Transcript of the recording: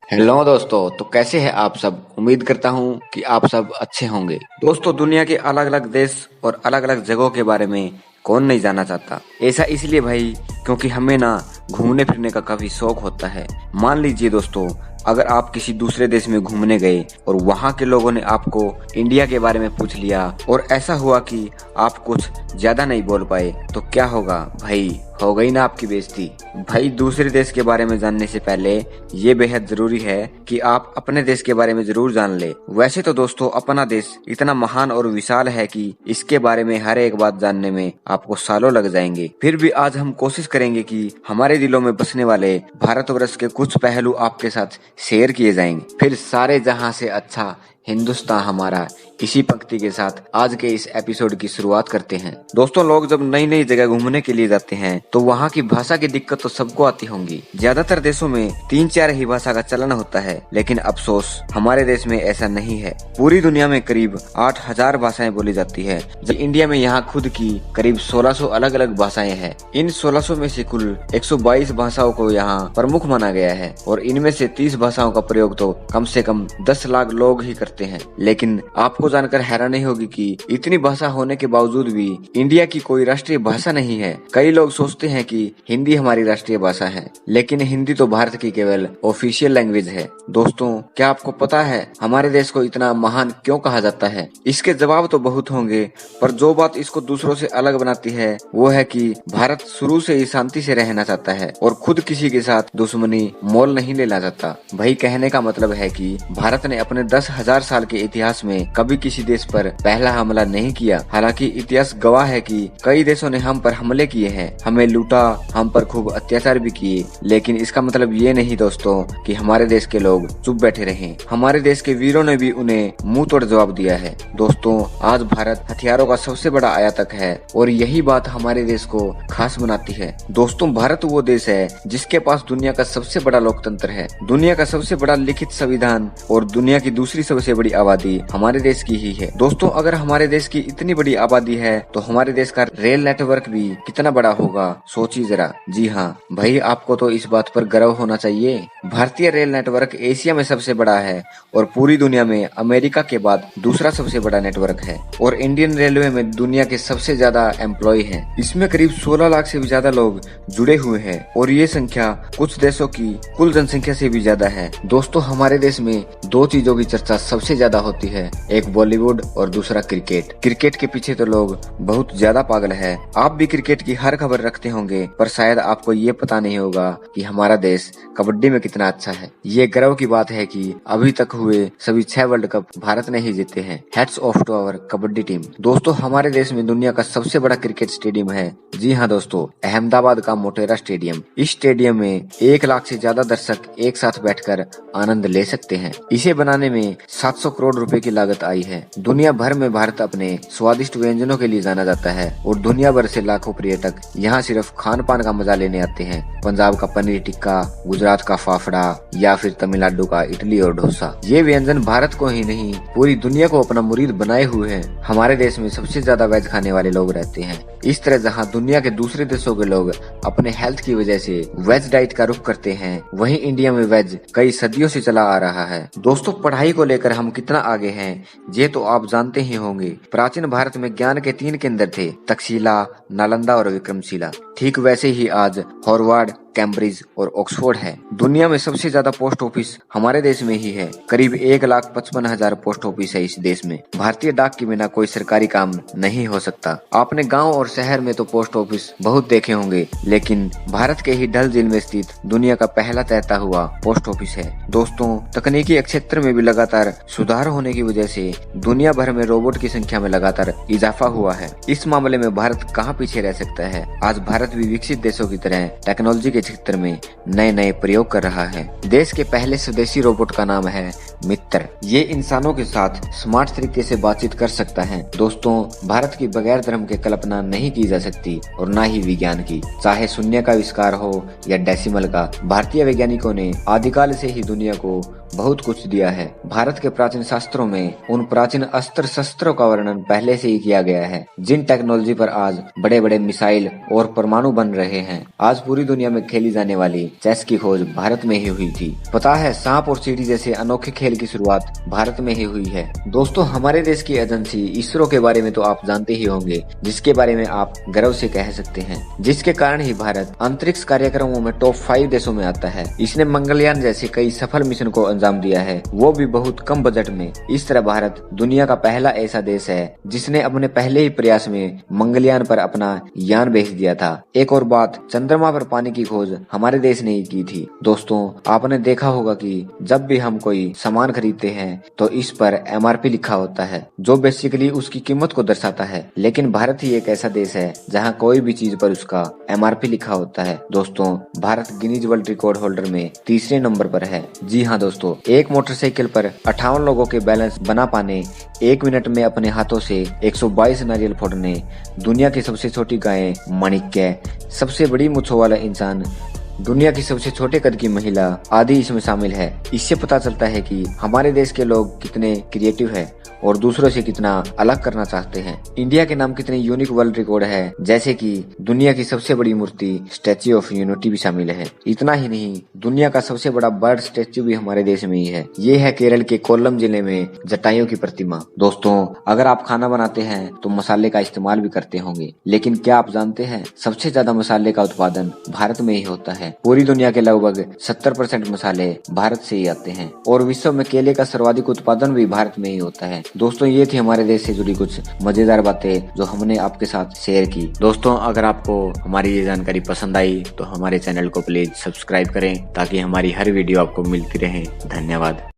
Hello दोस्तों, तो कैसे हैं आप सब। उम्मीद करता हूं कि आप सब अच्छे होंगे। दोस्तों, दुनिया के अलग अलग देश और अलग अलग जगहों के बारे में कौन नहीं जानना चाहता। ऐसा इसलिए भाई क्योंकि हमें ना घूमने फिरने का काफी शौक होता है। मान लीजिए दोस्तों, अगर आप किसी दूसरे देश में घूमने गए और वहां के लोगों ने आपको इंडिया के बारे में पूछ लिया और ऐसा हुआ कि आप कुछ ज्यादा नहीं बोल पाए, तो क्या होगा भाई? हो गई ना आपकी बेइज्जती। भाई, दूसरे देश के बारे में जानने से पहले ये बेहद जरूरी है कि आप अपने देश के बारे में जरूर जान ले। वैसे तो दोस्तों, अपना देश इतना महान और विशाल है कि इसके बारे में हर एक बात जानने में आपको सालों लग जाएंगे। फिर भी आज हम कोशिश करेंगे कि हमारे दिलों में बसने वाले भारतवर्ष के कुछ पहलू आपके साथ शेयर किए जाएंगे। फिर सारे जहां से अच्छा हिंदुस्तान हमारा, इसी पंक्ति के साथ आज के इस एपिसोड की शुरुआत करते हैं। दोस्तों, लोग जब नई नई जगह घूमने के लिए जाते हैं तो वहाँ की भाषा की दिक्कत तो सबको आती होंगी। ज्यादातर देशों में 3-4 ही भाषा का चलन होता है, लेकिन अफसोस हमारे देश में ऐसा नहीं है। पूरी दुनिया में करीब 8,000 भाषाएं बोली जाती है, जब इंडिया में यहाँ खुद की करीब 1600 अलग अलग भाषाएं हैं। इन 1600 में से कुल 122 भाषाओं को यहाँ प्रमुख माना गया है और इनमें से 30 भाषाओं का प्रयोग तो कम से कम 10 लाख लोग ही करते हैं। लेकिन आपको जानकर हैरानी होगी कि इतनी भाषा होने के बावजूद भी इंडिया की कोई राष्ट्रीय भाषा नहीं है। कई लोग सोचते हैं कि हिंदी हमारी राष्ट्रीय भाषा है, लेकिन हिंदी तो भारत की केवल ऑफिशियल लैंग्वेज है। दोस्तों, क्या आपको पता है हमारे देश को इतना महान क्यों कहा जाता है? इसके जवाब तो बहुत होंगे, पर जो बात इसको दूसरों से अलग बनाती है वो है कि भारत शुरू से ही शांति से रहना चाहता है और खुद किसी के साथ दुश्मनी मोल नहीं लेना चाहता। भाई, कहने का मतलब है कि भारत ने अपने 10,000 साल के इतिहास में कभी किसी देश पर पहला हमला नहीं किया। हालांकि इतिहास गवाह है कि कई देशों ने हम पर हमले किए हैं, हमें लूटा, हम पर खूब अत्याचार भी किए, लेकिन इसका मतलब ये नहीं दोस्तों कि हमारे देश के लोग चुप बैठे रहे। हमारे देश के वीरों ने भी उन्हें मुंह तोड़ जवाब दिया है। दोस्तों, आज भारत हथियारों का सबसे बड़ा आयातक है और यही बात हमारे देश को खास बनाती है। दोस्तों, भारत वो देश है जिसके पास दुनिया का सबसे बड़ा लोकतंत्र है, दुनिया का सबसे बड़ा लिखित संविधान और दुनिया की दूसरी सबसे बड़ी आबादी हमारे देश की ही है। दोस्तों, अगर हमारे देश की इतनी बड़ी आबादी है तो हमारे देश का रेल नेटवर्क भी कितना बड़ा होगा, सोचिए जरा। जी हाँ भाई, आपको तो इस बात पर गर्व होना चाहिए। भारतीय रेल नेटवर्क एशिया में सबसे बड़ा है और पूरी दुनिया में अमेरिका के बाद दूसरा सबसे बड़ा नेटवर्क है और इंडियन रेलवे में दुनिया के सबसे ज्यादा एम्प्लॉय हैं। इसमें करीब 16 लाख से भी ज्यादा लोग जुड़े हुए हैं और ये संख्या कुछ देशों की कुल जनसंख्या से भी ज्यादा है। दोस्तों, हमारे देश में 2 चीजों की चर्चा सबसे ज्यादा होती है, एक बॉलीवुड और दूसरा क्रिकेट। क्रिकेट के पीछे तो लोग बहुत ज्यादा पागल है। आप भी क्रिकेट की हर खबर रखते होंगे, पर शायद आपको ये पता नहीं होगा कि हमारा देश कबड्डी में कितना अच्छा है। ये गर्व की बात है कि अभी तक हुए सभी 6 वर्ल्ड कप भारत ने ही जीते हैं। Hats off to our kabaddi team. दोस्तों, हमारे देश में दुनिया का सबसे बड़ा क्रिकेट स्टेडियम है। जी हाँ दोस्तों, अहमदाबाद का मोटेरा स्टेडियम। इस स्टेडियम में 1 लाख से ज्यादा दर्शक एक साथ बैठकर आनंद ले सकते हैं। इसे बनाने में 700 करोड़ रुपए की लागत आई है। दुनिया भर में भारत अपने स्वादिष्ट व्यंजनों के लिए जाना जाता है और दुनिया भर से लाखों पर्यटक यहाँ सिर्फ खान पान का मजा लेने आते हैं। पंजाब का पनीर टिक्का, गुजरात का फाफड़ा या फिर तमिलनाडु का इडली और डोसा, ये व्यंजन भारत को ही नहीं पूरी दुनिया को अपना मुरीद बनाए हुए हैं। हमारे देश में सबसे ज्यादा वेज खाने वाले लोग रहते हैं। इस तरह जहाँ दुनिया के दूसरे देशों के लोग अपने हेल्थ की वजह से वेज डाइट का रुख करते हैं, वहीं इंडिया में वेज कई सदियों से चला आ रहा है। दोस्तों, पढ़ाई को लेकर हम कितना आगे हैं ये तो आप जानते ही होंगे। प्राचीन भारत में ज्ञान के 3 केंद्र थे, तक्षशिला, नालंदा और विक्रमशिला। ठीक वैसे ही आज हार्वर्ड, कैम्ब्रिज और ऑक्सफोर्ड है। दुनिया में सबसे ज्यादा पोस्ट ऑफिस हमारे देश में ही है। करीब 1,55,000 पोस्ट ऑफिस है इस देश में। भारतीय डाक के बिना कोई सरकारी काम नहीं हो सकता। आपने गांव और शहर में तो पोस्ट ऑफिस बहुत देखे होंगे, लेकिन भारत के ही डल झील में स्थित दुनिया का पहला तैरता हुआ पोस्ट ऑफिस है। दोस्तों, तकनीकी क्षेत्र में भी लगातार सुधार होने की वजह से दुनिया भर में रोबोट की संख्या में लगातार इजाफा हुआ है। इस मामले में भारत कहाँ पीछे रह सकता है। आज भारत भी विकसित देशों की तरह टेक्नोलॉजी के क्षेत्र में नए नए प्रयोग कर रहा है। देश के पहले स्वदेशी रोबोट का नाम है मित्र। ये इंसानों के साथ स्मार्ट तरीके से बातचीत कर सकता है। दोस्तों, भारत की बगैर धर्म की कल्पना नहीं की जा सकती और न ही विज्ञान की। चाहे शून्य का आविष्कार हो या डेसिमल का, भारतीय वैज्ञानिकों ने आदिकाल से ही दुनिया को बहुत कुछ दिया है। भारत के प्राचीन शास्त्रों में उन प्राचीन अस्त्र शस्त्रों का वर्णन पहले से ही किया गया है, जिन टेक्नोलॉजी पर आज बड़े बड़े मिसाइल और परमाणु बन रहे हैं। आज पूरी दुनिया में खेली जाने वाली चेस की खोज भारत में ही हुई थी। पता है, सांप और सीढ़ी जैसे अनोखे खेल की शुरुआत भारत में ही हुई है। दोस्तों, हमारे देश की एजेंसी इसरो के बारे में तो आप जानते ही होंगे, जिसके बारे में आप गर्व से कह सकते हैं, जिसके कारण ही भारत अंतरिक्ष कार्यक्रमों में टॉप 5 देशों में आता है। इसने मंगलयान जैसे कई सफल मिशन को अंजाम दिया है, वो भी बहुत कम बजट में। इस तरह भारत दुनिया का पहला ऐसा देश है जिसने अपने पहले ही प्रयास में मंगलयान पर अपना यान भेज दिया था। एक और बात, चंद्रमा पर पानी की खोज हमारे देश ने ही की थी। दोस्तों, आपने देखा होगा कि जब भी हम कोई सामान खरीदते हैं तो इस पर MRP लिखा होता है, जो बेसिकली उसकी कीमत को दर्शाता है। लेकिन भारत ही एक ऐसा देश है जहां कोई भी चीज पर उसका MRP लिखा होता है। दोस्तों, Bharat Guinness world record holder में तीसरे नंबर पर है। जी हाँ दोस्तों, एक मोटरसाइकिल पर 58 लोगों के बैलेंस बना पाने, 1 मिनट में अपने हाथों से 122 नारियल फोड़ने, दुनिया की सबसे छोटी गाय माणिक्य, सबसे बड़ी मूंछों वाला इंसान, दुनिया की सबसे छोटे कद की महिला आदि इसमें शामिल है। इससे पता चलता है कि हमारे देश के लोग कितने क्रिएटिव हैं और दूसरों से कितना अलग करना चाहते हैं। इंडिया के नाम कितने यूनिक वर्ल्ड रिकॉर्ड है, जैसे कि दुनिया की सबसे बड़ी मूर्ति स्टैच्यू ऑफ यूनिटी भी शामिल है। इतना ही नहीं, दुनिया का सबसे बड़ा बर्ड स्टैच्यू भी हमारे देश में ही है। ये है केरल के कोल्लम जिले में जटायु की प्रतिमा। दोस्तों, अगर आप खाना बनाते हैं तो मसाले का इस्तेमाल भी करते होंगे, लेकिन क्या आप जानते हैं सबसे ज्यादा मसाले का उत्पादन भारत में ही होता है। पूरी दुनिया के लगभग 70% मसाले भारत से ही आते हैं और विश्व में केले का सर्वाधिक उत्पादन भी भारत में ही होता है। दोस्तों, ये थी हमारे देश से जुड़ी कुछ मजेदार बातें जो हमने आपके साथ शेयर की। दोस्तों, अगर आपको हमारी ये जानकारी पसंद आई तो हमारे चैनल को प्लीज सब्सक्राइब करें ताकि हमारी हर वीडियो आपको मिलती रहे। धन्यवाद।